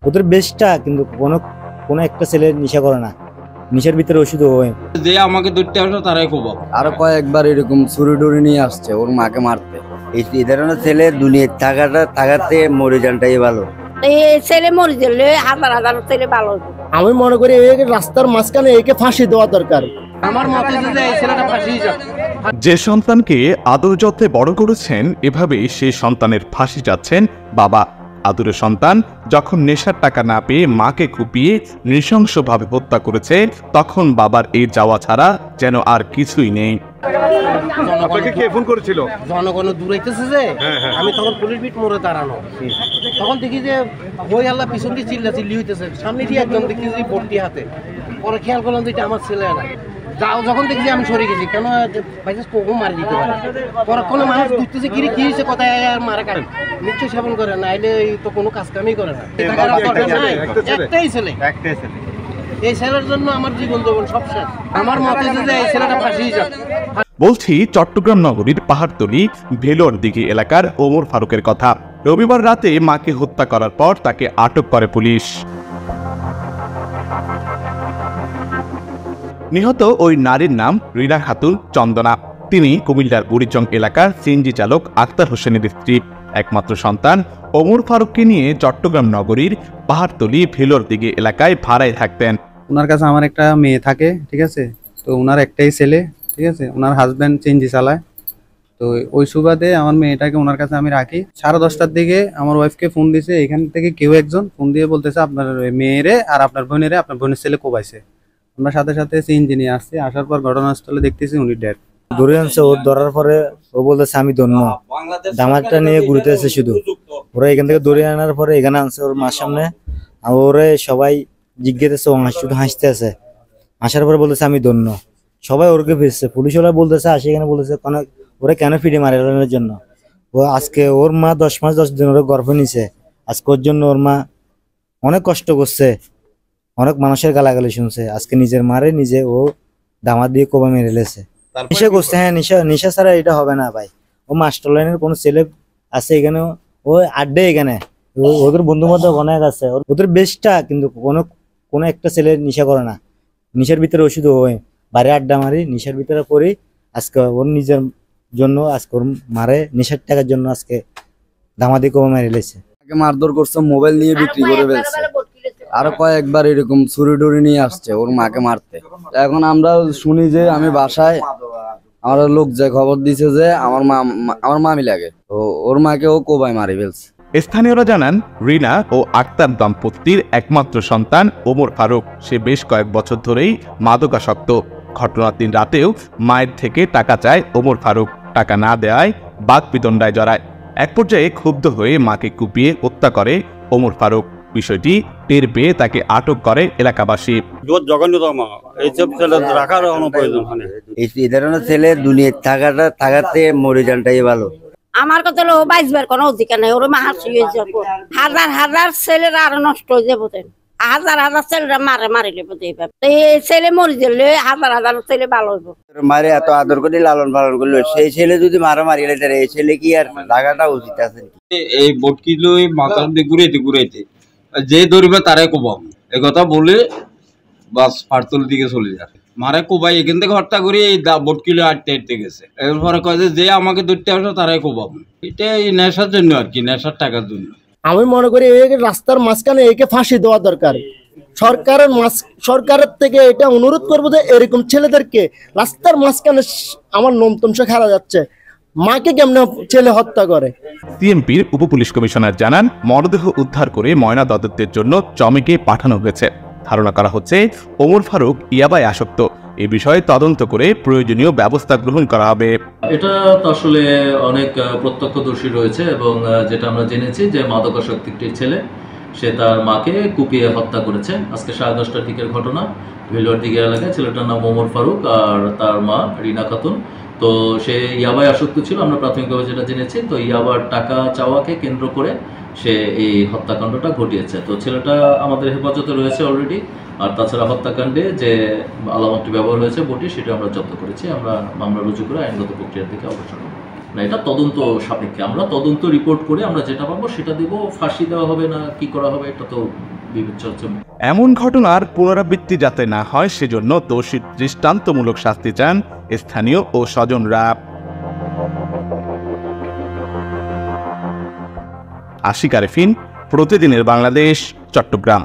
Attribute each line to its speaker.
Speaker 1: ওদের বেশটা কিন্তু কোনো কোনো একটা ছেলে নেশা করে না, নেশার ভিতরে ওষুধ হয়।
Speaker 2: যে আমাকে ধরতে আসলো তারাই খুব
Speaker 3: আরো কয়েকবার এরকম ছুরি টুরি নিয়ে আসছে ওর মাকে মারতে। এই ধরনের ছেলে দুনিয়ায় থাকাতে মরে যানটাই ভালো।
Speaker 4: এই ছেলে মরে গেলে হাজার হাজার ছেলে ভালো হতো।
Speaker 5: আমি মনে করি রাস্তার মাঝখানে একে ফাঁসি দেওয়া দরকার।
Speaker 2: আমার মতে যে এই ছেলেটা ফাঁসি যাক।
Speaker 6: যে সন্তানকে আদর যত্নে বড় করেছেন, এভাবেই সেই সন্তানের ফাঁসি চাচ্ছেন বাবা। আদরের সন্তান যখন নেশার টাকা না পেয়ে মাকে কুপিয়ে নৃশংসভাবে হত্যা করেছে, তখন বাবার এই যাওয়া ছাড়া যেন আর কিছুই নেই।
Speaker 7: আপনাকে কে ফোন করেছিল?
Speaker 8: জনগণ দূরাইতেছে যে আমি তখন পুলিশ বিট মোড়ে দাঁড়ানো, তখন দেখি যে বই আল্লাহ পিছন দিয়ে চিল্লি হইতেছে, সামনে দিয়ে একজন দেখি যে বর্তি হাতে। পরে খেয়াল করলাম যে এটা আমার ছেলে না। যখন দেখছি আমি সরে গেছি, কেন ভাইজাস কখন মারি দিতে পারে। পরক্ষণে মানুষ বুঝতেছে কি হয়েছে, কথায় মারা কারণ নিশ্চয় সেবন করে, নাইলে তো কোনো কাজ কামই করে না। একটাই ছেলে, এই ছেলের জন্য আমার জীবন জীবন সব শেষ। আমার মতে যে এই ছেলেটা ফাঁসি যাক।
Speaker 6: বলছি চট্টগ্রাম নগরীর পাহাড়তলী ভেলোর দিঘি এলাকার ওমর ফারুকের কথা। রবিবার রাতে মাকে হত্যা করার পর তাকে আটক করে পুলিশ। নিহত ওই নারীর নাম রিনা খাতুন চন্দনা। তিনি কুমিল্লার বুড়িচং এলাকার সিএনজি চালক আক্তার হোসেনের স্ত্রী। একমাত্র সন্তান ওমর ফারুককে নিয়ে চট্টগ্রাম নগরীর পাহাড়তলী ভেলোর দিঘি এলাকায় ভাড়ায় থাকতেন।
Speaker 9: ওনার কাছে আমার একটা মেয়ে থাকে, ঠিক আছে। তো ওনার একটাই ছেলে, ঠিক আছে। ওনার হাজব্যান্ড সিএনজি চালায়। তো ওই সুবাদে আমার মেয়েটাকে ওনার কাছে আমি রাখি। 10:30টার দিকে আমার ওয়াইফকে ফোন দিয়েছে, এখান থেকে কেউ একজন ফোন দিয়ে বলতেছে আপনার মেয়েরে আর আপনার বোনের ছেলে কোবাইছে। আমরা সাথে সাথে সিএনজি নিয়ে আসছি। আসার পর ঘটনাস্থলে দেখতেছি উনি ডেড।
Speaker 1: ধরে আনছে, ওর ধরার পরে ও বলতেছে আমি ধন্য, দামাকটা নিয়ে ঘুরতেছে শুধু। ওরা এখান থেকে ধরে আনার পরে এখানে আনছে ওর মার সামনে। ওরে সবাই জিজ্ঞেস শুধু হাসতে আছে। আসার পরে বলতেছে আমি ধন্য, সবাই ওরকে ফিরছে। পুলিশ ওরা বলতেছে আসে, এখানে বলতেছে ওরা কেন ফিরে মারার জন্য। ও আজকে ওর মা 10 মাস 10 দিন ওরা গর্ভ নিছে। আজকে ওর জন্য ওর মা অনেক কষ্ট করছে, অনেক মানুষের গালাগালি শুনছে। আজকে নিজের মারে নিজে ও দামাত দিয়ে কোবা মেরে লেছে। নেশা করছে। হ্যাঁ, নেশা ছাড়া এটা হবে না ভাই। ও মাস্টার লাইনের কোনো ছেলে আছে এখানে, ও আড্ডে এখানে, ওদের বন্ধু বান্ধব অনেক আছে। ওদের বেশটা কিন্তু কোনো একটা ছেলে নেশা করে না, নেশার ভিতরে ওষুধ হয়। বাইরে আড্ডা মারি, নেশার ভিতরে পড়ি। আজকে ওর নিজের জন্য আজকে ওর মারে নেশার টাকার জন্য আজকে দামাদি কোবা মেরে লেছে।
Speaker 3: মারধর করছে, মোবাইল নিয়ে বিক্রি করে ফেলছে। আরো কয়েকবার এরকম ছুরি টুরি নিয়ে আসছে ওর মাকে মারতে। এখন আমরা শুনি যে আমি বাসায়, আমার লোক যে খবর দিছে যে আমার মামি লাগে, তো ওর মাকে ও কোবায় মারি ফেলছে।
Speaker 6: স্থানীয়রা জানান, রিনা ও আক্তার দম্পতির একমাত্র সন্তান ওমর ফারুক। সে বেশ কয়েক বছর ধরেই মাদকাসক্ত। ঘটনার দিন রাতেও মায়ের থেকে টাকা চায় ওমর ফারুক। টাকা না দেওয়ায় বাকবিতণ্ডায় জড়ায়। এক পর্যায়ে ক্ষুব্ধ হয়ে মাকে কুপিয়ে হত্যা করে ওমর ফারুক। বিষয়টি টের পেয়ে তাকে আটক করে এলাকাবাসী।
Speaker 3: এই ধরনের ছেলে দুনিয়ায় থাকাতে মরে যানটাই ভালো।
Speaker 4: আমার কথা হলো বাইসবার কোনো অধিকার নেই। ওর মা হাসি হয়ে যাবো, হাজার হাজার ছেলেরা আরো নষ্ট হয়ে যাবো, হাজার হাজার ছেলেরা মারিলে এই ছেলে মরে গেলে হাজার হাজার ছেলে ভালো হইব।
Speaker 3: মারে এত আদর করে লালন পালন করলো, সেই ছেলে যদি মারি গেলে এই ছেলে কি আর লাগাটা উচিত আছে?
Speaker 2: এই বটকি লই মাথার দিয়ে ঘুরাইতে যে ধরবে তারাই কোবাম, এই কথা বলে বাস পাহাড়তলির দিকে চলে যায়। মারে কোবাই এখান থেকে হত্যা করে এই বটকিলো আটতে গেছে। এরপরে কয় যে আমাকে ধরতে আসলো তারাই কোবাম। এটা এই নেশার জন্য আর কি, নেশার টাকার জন্য।
Speaker 5: আমি মনে করি রাস্তার মাঝখানে একে ফাঁসি দেওয়া দরকার। সরকারের থেকে এটা অনুরোধ করবো যে এরকম ছেলেদেরকে রাস্তার মাঝখানে, আমার নমতমস খেলা যাচ্ছে, মাকে কেমনে ছেলে হত্যা করে।
Speaker 6: সিএমপির উপপুলিশ কমিশনার জানান, মরদেহ উদ্ধার করে ময়না তদন্তের জন্য চমেকে পাঠানো হয়েছে। ধারণা করা হচ্ছে ওমর ফারুক ইয়াবায় আসক্ত। এ বিষয়ে তদন্ত করে প্রয়োজনীয় ব্যবস্থা গ্রহণ করা হবে।
Speaker 10: এটা তো আসলে অনেক প্রত্যক্ষদর্শী রয়েছে এবং যেটা আমরা জেনেছি যে মাদকাসক্ত একটি ছেলে, সে তার মাকে কুপিয়ে হত্যা করেছে। আজকে 10:30টার দিকের ঘটনা। ভেলোর দিঘি এলাকায় ছেলেটার নাম ওমর ফারুক আর তার মা রিনা খাতুন। তো সে ইয়াবায় আসক্ত ছিল, আমরা প্রাথমিকভাবে যেটা জেনেছি। তো ইয়াবার টাকা চাওয়াকে কেন্দ্র করে সে এই হত্যাকাণ্ডটা ঘটিয়েছে। তো ছেলেটা আমাদের হেফাজতে রয়েছে অলরেডি। আর তাছাড়া হত্যাকাণ্ডে যে আলামতটি ব্যবহার হয়েছে বটি, সেটা আমরা জব্দ করেছি। আমরা মামলা রুজু করে আইনগত প্রক্রিয়ার দিকে অগ্রসর হব। না, এটা তদন্ত সাপেক্ষে। আমরা তদন্ত রিপোর্ট করে আমরা যেটা পাবো সেটা দেবো। ফাঁসি দেওয়া হবে না কি করা হবে এটা তো বিবেচ্য হচ্ছে।
Speaker 6: এমন ঘটনার পুনরাবৃত্তি যাতে না হয় সেজন্য দোষীর দৃষ্টান্তমূলক শাস্তি চান স্থানীয় ও স্বজনরা। আশিক আরেফিন, প্রতিদিনের বাংলাদেশ, চট্টগ্রাম।